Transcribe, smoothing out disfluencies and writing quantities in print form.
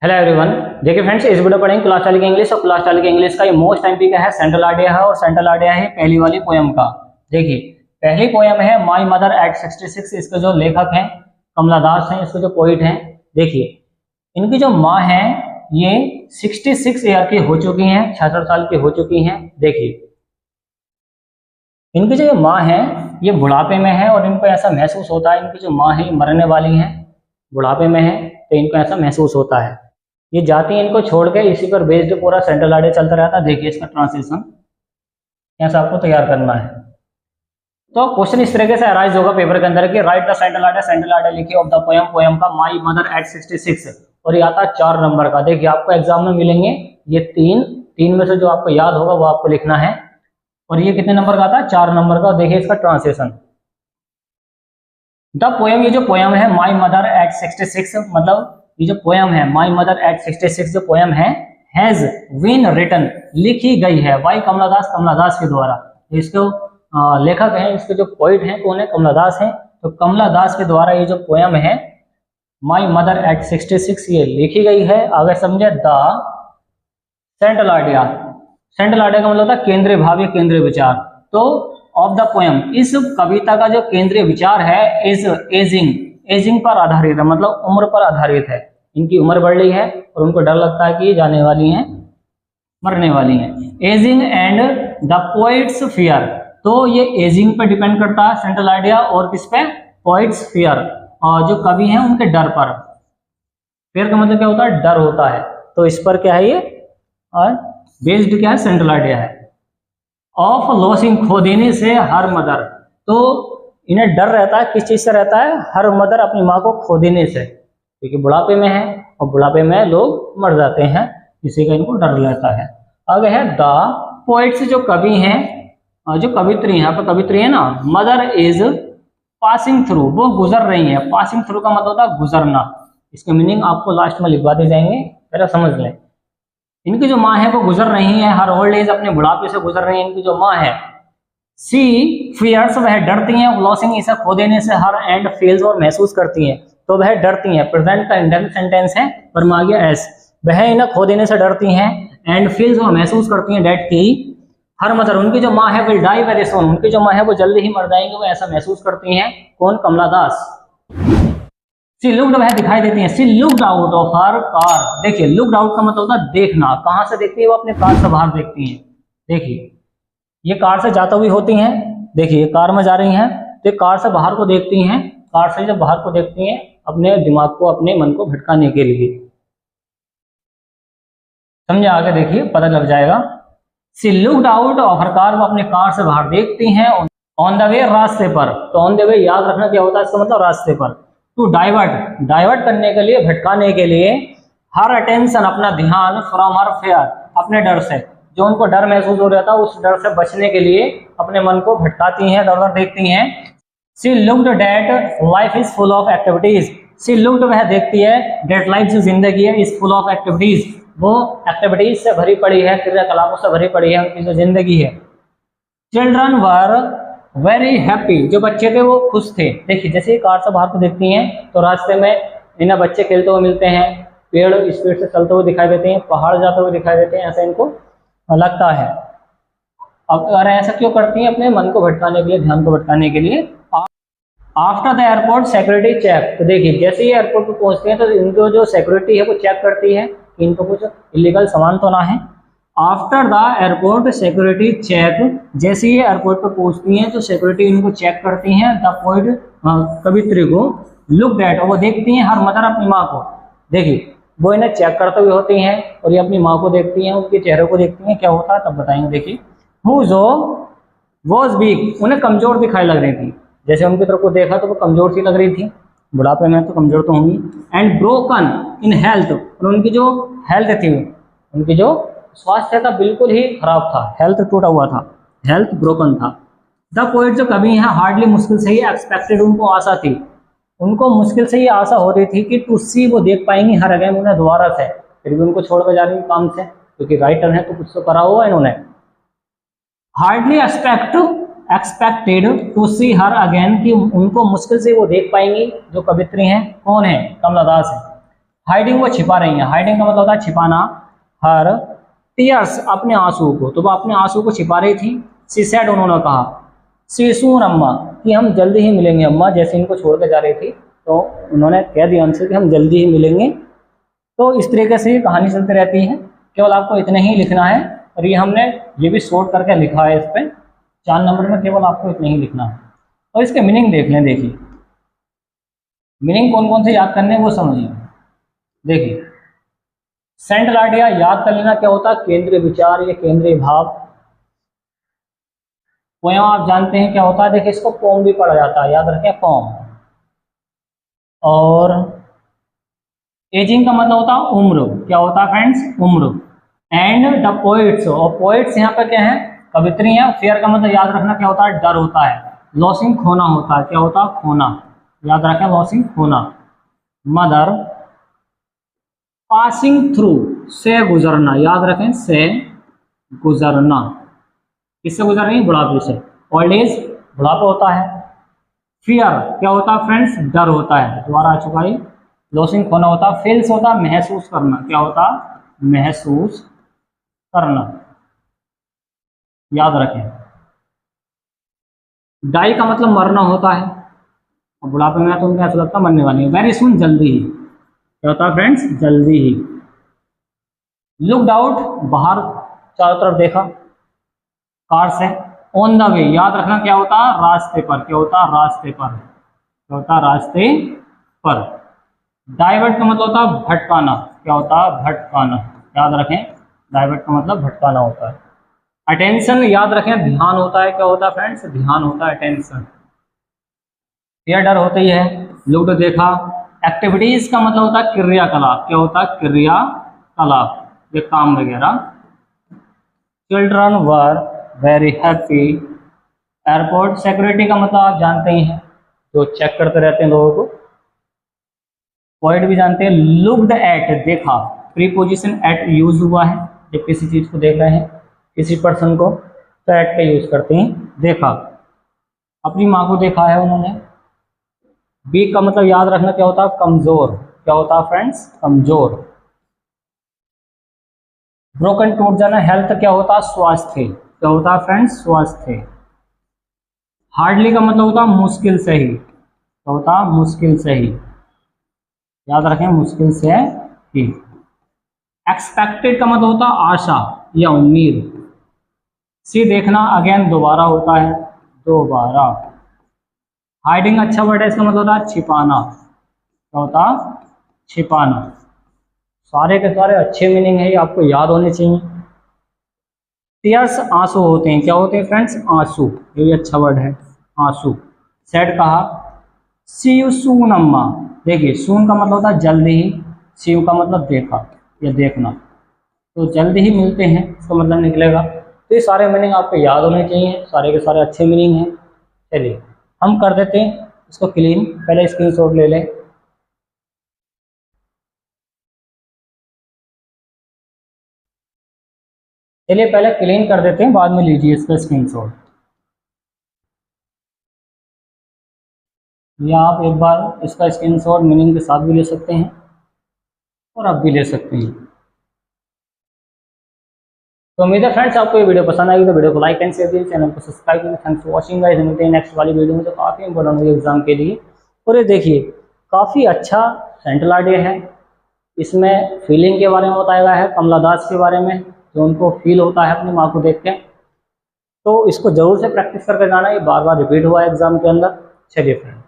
Hello everyone. देखिए friends, इस video पढ़ेंगे क्लास चार्ली के इंग्लिश। और क्लास चार्ली के इंग्लिश का ये मोस्ट एमपी का है, सेंट्रल आइडिया है। और सेंट्रल आइडिया है पहली वाली पोयम का। देखिए पहली पोयम है माई मदर एट 66। इसके जो लेखक हैं कमला दास हैं, इसके जो पोइट हैं। देखिए इनकी जो माँ है ये 66 ईयर की हो चुकी हैं, 66 साल की हो चुकी हैं। देखिए इनकी जो माँ है ये बुढ़ापे में है और इनको ऐसा महसूस होता है, इनकी जो माँ है मरने वाली है, बुढ़ापे में है, तो इनको ऐसा महसूस होता है। ये जाती है इनको छोड़ के, इसी पर बेस्ड पूरा सेंट्रल आइडिया चलता रहता है। देखिए इसका ट्रांसलेशन कैसा आपको तैयार करना है। तो क्वेश्चन इस तरीके से अराइज होगा पेपर के अंदर कि right the central idea. Central idea लिखिए ऑफ द पोयम, पोयम का माई मदर एट 66। और ये आता है 4 नंबर का। देखिए आपको एग्जाम में मिलेंगे ये तीन में से जो आपको याद होगा वो आपको लिखना है। और ये कितने नंबर का आता है? 4 नंबर का। देखिए इसका ट्रांसलेशन। द पोयम, ये जो पोयम है माई मदर एट 66, मतलब ये जो पोयम है माई मदर एट 66 जो पोयम है हैज बीन रिटन, लिखी गई है बाई कमलादास, कमलादास के द्वारा। इसके लेखक हैं, इसके जो पोइट हैं कौन है? कमलादास हैं। तो कमलादास के द्वारा ये जो पोयम है माई मदर एट 66 ये लिखी गई है। आगे समझे the central idea. Central idea का मतलब था केंद्रीय भाव या केंद्रीय विचार। तो ऑफ द पोयम, इस कविता का जो केंद्रीय विचार है इज एजिंग पर आधारित है, मतलब उम्र पर आधारित है। इनकी उम्र बढ़ रही है और उनको डर लगता है कि जाने वाली हैं, मरने वाली हैं। Ageing and the poets fear, तो ये एजिंग पर डिपेंड करता है सेंट्रल आइडिया, और किस पे? पोइट्स फियर, और जो कवि हैं उनके डर पर। फियर का मतलब क्या होता है? डर होता है। तो इस पर क्या है ये, और बेस्ड क्या है? सेंट्रल आइडिया है। ऑफ लॉसिंग, खो देने से हर मदर, तो इन्हें डर रहता है किस चीज से रहता है? हर मदर, अपनी माँ को खो देने से, क्योंकि बुढ़ापे में है और बुढ़ापे में लोग मर जाते हैं, इसी का इनको डर रहता है। आगे है द पोइट्स, जो कवि हैं, जो कवित्री यहाँ पर कवित्री है ना, मदर इज पासिंग थ्रू, वो गुजर रही है। पासिंग थ्रू का मतलब होता है गुजरना। इसके मीनिंग आपको लास्ट में लिखवा दी जाएंगे, पहले समझ लें। इनकी जो माँ है वो गुजर रही है, हर ओल्ड एज, अपने बुढ़ापे से गुजर रही है इनकी जो माँ है। सी फियर्स, वह डरती हैं, लॉसिंग, इसे खो देने से, हर एंड फील्स, और महसूस करती हैं, तो वह डरती हैं। प्रेजेंट का इंडेफिनिट सेंटेंस है पर में आ गया एस। वह इन्हें खो देने से डरती हैं, एंड फील्स, और महसूस करती हैं, डेट की हर मदर, उनकी जो माँ है विल डाई वेरी सून, उनकी जो माँ है वो जल्दी ही मर जाएंगे, वो ऐसा महसूस करती हैं। कौन? कमलादास। सी लुक्ड, वह दिखाई देती हैं। She looked out of her car. देखिए लुक्ड आउट का मतलब होता है देखना। कहाँ से देखती है? वो अपने कार से बाहर देखती हैं। देखिए ये कार से जाते हुए होती हैं, देखिए कार में जा रही हैं, तो कार से बाहर को देखती हैं। कार से जब बाहर को देखती हैं अपने दिमाग को, अपने मन को भटकाने के लिए। समझे? आगे देखिए पता लग जाएगा। She looked out of her car, वो अपने कार से बाहर देखती हैं। ऑन द वे, रास्ते पर। तो ऑन द वे याद रखना क्या होता है, इसका मतलब रास्ते पर। टू डाइवर्ट करने के लिए, भटकाने के लिए। हर अटेंशन, अपना ध्यान, फ्रॉम हर फेयर, अपने डर से, जो उनको डर महसूस हो रहा था उस डर से बचने के लिए अपने मन को भटकाती हैं, दर दर देखती हैं। She looked that life is full of activities. She looked, वह देखती है, डेट लाइफ, जो जिंदगी है, इज फुल ऑफ एक्टिविटीज, वो एक्टिविटीज से भरी पड़ी है, क्रियाकलापों से भरी पड़ी है उनकी जो जिंदगी है। चिल्ड्रन वर वेरी हैप्पी, जो बच्चे थे वो खुश थे। देखिए जैसे ही कार से बाहर को देखती हैं तो रास्ते में इन्हें बच्चे खेलते हुए मिलते हैं, पेड़ स्पीड से चलते हुए दिखाई देते हैं, पहाड़ जाते हुए दिखाई देते हैं, ऐसा इनको लगता है। अब अगर ऐसा क्यों करती हैं? अपने मन को भटकाने के लिए, ध्यान को भटकाने के लिए। After the airport security check, तो देखिए जैसे ही एयरपोर्ट पर पहुंचते हैं तो इनको जो सिक्योरिटी है वो चेक करती है कि इनको कुछ इलीगल सामान तो ना है। After the airport security check, जैसे ही एयरपोर्ट पर पहुंचती हैं तो सिक्योरिटी इनको चेक करती हैं। द पोइट, कवित्री को, लुक डेट, और वो देखती हैं हर मदर, अपनी माँ को। देखिए वो इन्हें चेक करते हुए होती हैं और ये अपनी माँ को देखती हैं, उनके चेहरे को देखती हैं, क्या होता है तब बताएंगे। देखिए हु जो वॉज वीक, उन्हें कमजोर दिखाई लग रही थी। जैसे उनकी तरफ को देखा तो वो कमजोर सी लग रही थी, बुढ़ापे में तो कमजोर तो होंगी। एंड ब्रोकन इन हेल्थ, और उनकी जो हेल्थ थी, उनकी जो स्वास्थ्य था बिल्कुल ही खराब था, हेल्थ टूटा हुआ था, हेल्थ ब्रोकन था। द पोइट, जो कवि हैं, हार्डली, मुश्किल से ही, एक्सपेक्टेड, उनको आशा थी, उनको मुश्किल से ही आशा हो रही थी कि टू सी, वो देख पाएंगी, हर अगेन, उन्हें दोबारा से। फिर भी उनको छोड़कर जा रही काम से, क्योंकि राइटर है तो कुछ तो करा हुआ इन्होंने। Hardly expected to see her again, कि उनको मुश्किल से वो देख पाएंगी, जो कवित्री हैं, कौन है? कमलादास है। हाइडिंग वो छिपा रही हैं, हाइडिंग का मतलब होता है छिपाना। हर टीयर्स अपने आंसू को, तो वो अपने आंसू को छिपा रही थी। सी सेड उन्होंने कहा, सी सून अम्मा कि हम जल्दी ही मिलेंगे अम्मा, जैसे इनको छोड़ के जा रही थी तो उन्होंने कह दिया उनसे कि हम जल्दी ही मिलेंगे। तो इस तरीके से ये कहानी चलती रहती है। केवल आपको इतने ही लिखना है, और ये हमने ये भी शॉर्ट करके लिखा है इस पर 4 नंबर में, केवल आपको इतने ही लिखना है। और इसके मीनिंग देख लें, देखिए मीनिंग कौन कौन से याद करने हैं वो समझिए। देखिए सेंट्रल आइडिया याद कर लेना क्या होता है, केंद्रीय विचार या केंद्रीय भाव। पोयम आप जानते हैं क्या होता है, देखिए इसको पोम भी पढ़ा जाता है, याद रखें पोम। और एजिंग का मतलब होता है उम्र, क्या होता है फ्रेंड्स, उम्र। एंड द पोइट्स, और पोइट्स यहाँ पे क्या है, कवित्री है। फेयर का मतलब याद रखना क्या होता है, डर होता है। लॉसिंग खोना होता है, क्या होता है, खोना, याद रखें लॉसिंग खोना। मदर पासिंग थ्रू, से गुजरना, याद रखें से गुजरना। किससे गुजर रही है, बुढ़ापे से। ओल्ड एज बुढ़ापा होता है। फियर क्या होता है फ्रेंड्स, डर होता है, दोबारा आ चुका है। लॉसिंग खोना होता है। फील्स होता है महसूस करना, क्या होता है, महसूस करना, याद रखें। डाई का मतलब मरना होता है, और बुढ़ापे में तो उनको ऐसा लगता है मरने वाली है। वेरी सुन जल्दी ही, क्या होता है फ्रेंड्स, जल्दी ही। लुकड आउट बाहर चारों तरफ देखा, कार से। ऑन द वे याद रखना क्या होता है, रास्ते पर, क्या होता है, रास्ते पर, क्या होता है, रास्ते पर। डाइवर्ट का मतलब होता है भटकाना, क्या होता है, भटकाना, याद रखें डाइवर्ट का मतलब भटकाना होता है। अटेंशन याद रखें ध्यान होता है, क्या होता है फ्रेंड्स, ध्यान होता है अटेंशन। यह डर होता ही है। लुक्ड देखा। एक्टिविटीज का मतलब होता है क्रियाकलाप, क्या होता है, क्रियाकलाप, ये काम वगैरह। Children were very happy. Airport security का मतलब आप जानते ही हैं, जो चेक करते रहते हैं लोगों को। पॉइंट भी जानते हैं। लुक्ड एट देखा, प्रीपोजिशन एट यूज हुआ है जब किसी चीज को देख रहे हैं, किसी पर्सन को, तो एट का यूज करते हैं, देखा। अपनी माँ को देखा है उन्होंने। वीक का मतलब याद रखना क्या होता है, कमजोर, क्या होता है फ्रेंड्स, कमजोर। ब्रोकन टूट जाना। हेल्थ क्या होता है, स्वास्थ्य, क्या होता है फ्रेंड्स, स्वास्थ्य। हार्डली का मतलब होता है मुश्किल से ही, क्या होता है, मुश्किल से ही, याद रखें मुश्किल से ही। एक्सपेक्टेड का मतलब होता है आशा या उम्मीद। सी देखना, अगेन दोबारा होता है, दोबारा। हाइडिंग अच्छा वर्ड है, इसका मतलब होता है छिपाना, क्या होता है, छिपाना। सारे के सारे अच्छे मीनिंग है, ये आपको याद होने चाहिए। टीयर्स आंसू होते हैं, क्या होते हैं फ्रेंड्स, आंसू, ये भी अच्छा वर्ड है, आंसू। सेड कहा। सी यू सून अम्मा, देखिए सून का मतलब होता है जल्दी ही, सी यू का मतलब देखा या देखना, तो जल्दी ही मिलते हैं इसका मतलब निकलेगा। तो ये सारे मीनिंग आपको याद होने चाहिए, सारे के सारे अच्छे मीनिंग हैं। चलिए हम कर देते हैं इसको क्लीन, पहले स्क्रीनशॉट ले लें। चलिए पहले क्लीन कर देते हैं, बाद में लीजिए इसका स्क्रीनशॉट। या आप एक बार इसका स्क्रीनशॉट मीनिंग के साथ भी ले सकते हैं, और आप भी ले सकते हैं। तो उम्मीद है फ्रेंड्स आपको ये वीडियो पसंद आएगी, तो वीडियो को लाइक एंड शेयर कीजिए, चैनल को सब्सक्राइब कीजिए। थैंक्स फॉर वॉचिंग गाइस, मिलते हैं नेक्स्ट वाली वीडियो में, जो काफ़ी इंपॉर्टेंट होगी एग्जाम के लिए। और ये देखिए काफ़ी अच्छा सेंट्रल आइडिया है, इसमें फीलिंग के बारे में बताया गया है, कमला दास के बारे में, जो उनको फील होता है अपनी माँ को देख के। तो इसको जरूर से प्रैक्टिस करके जाना, ये बार बार रिपीट हुआ है एग्जाम के अंदर। चलिए फ्रेंड।